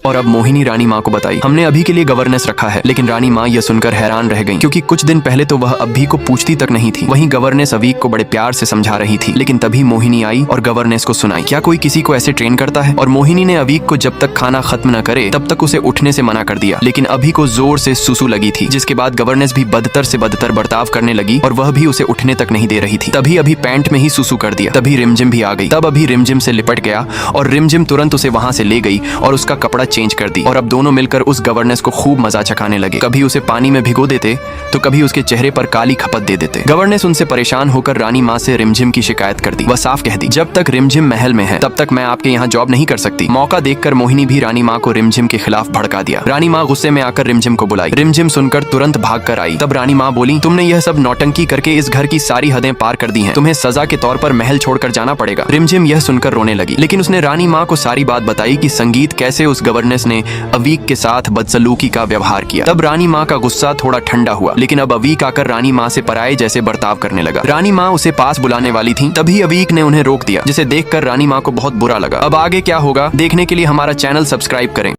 और अब मोहिनी रानी माँ को बताई, हमने अभी के लिए गवर्नेंस रखा है। लेकिन रानी माँ यह सुनकर हैरान रह गई, क्योंकि कुछ दिन पहले तो वह अभी को पूछती तक नहीं थी। वहीं गवर्नेंस अवीक को बड़े प्यार से समझा रही थी। लेकिन तभी मोहिनी आई और गवर्नेंस को सुनाई, क्या कोई किसी को ऐसे ट्रेन करता है? और मोहिनी ने अवीक को जब तक खाना खत्म न करे तब तक उसे उठने से मना कर दिया। लेकिन अभी को जोर से सुसु लगी थी, जिसके बाद गवर्नेंस भी बदतर से बदतर बर्ताव करने लगी और वह भी उसे उठने तक नहीं दे रही थी। तभी अभी पैंट में ही सुसु कर दिया। तभी रिमझिम भी आ गई। तब अभी रिमझिम से लिपट गया और रिमझिम तुरंत उसे वहां से ले गई और उसका कपड़ा चेंज कर दी। और अब दोनों मिलकर उस गवर्नेंस को खूब मजा चखाने लगे। कभी उसे पानी में भिगो देते तो कभी उसके चेहरे पर काली खपत दे देते। गवर्नेंस उनसे परेशान होकर रानी माँ से रिमझिम की शिकायत कर दी। वह साफ कह दी, जब तक रिमझिम महल में है तब तक मैं आपके यहाँ जॉब नहीं कर सकती। मौका देखकर मोहिनी भी रानी माँ को रिमझिम के खिलाफ भड़का दिया। रानी माँ गुस्से में आकर रिमझिम को बुलाई। रिमझिम सुनकर तुरंत भाग कर आई। तब रानी माँ बोली, तुमने यह सब नौटंकी करके इस घर की सारी हदें पार कर दी हैं। तुम्हें सजा के तौर पर महल छोड़कर जाना पड़ेगा। रिमझिम यह सुनकर रोने लगी। लेकिन उसने रानी माँ को सारी बात बताई कि संगीत कैसे उस गवर्नेंस ने अवीक के साथ बदसलूकी का व्यवहार किया। तब रानी माँ का गुस्सा थोड़ा ठंडा हुआ। लेकिन अब अवीक आकर रानी माँ से पराये जैसे बर्ताव करने लगा। रानी माँ उसे पास बुलाने वाली थी, तभी अवीक ने उन्हें रोक दिया, जिसे देखकर रानी माँ को बहुत बुरा लगा। अब आगे क्या होगा देखने के लिए हमारा चैनल सब्सक्राइब करें।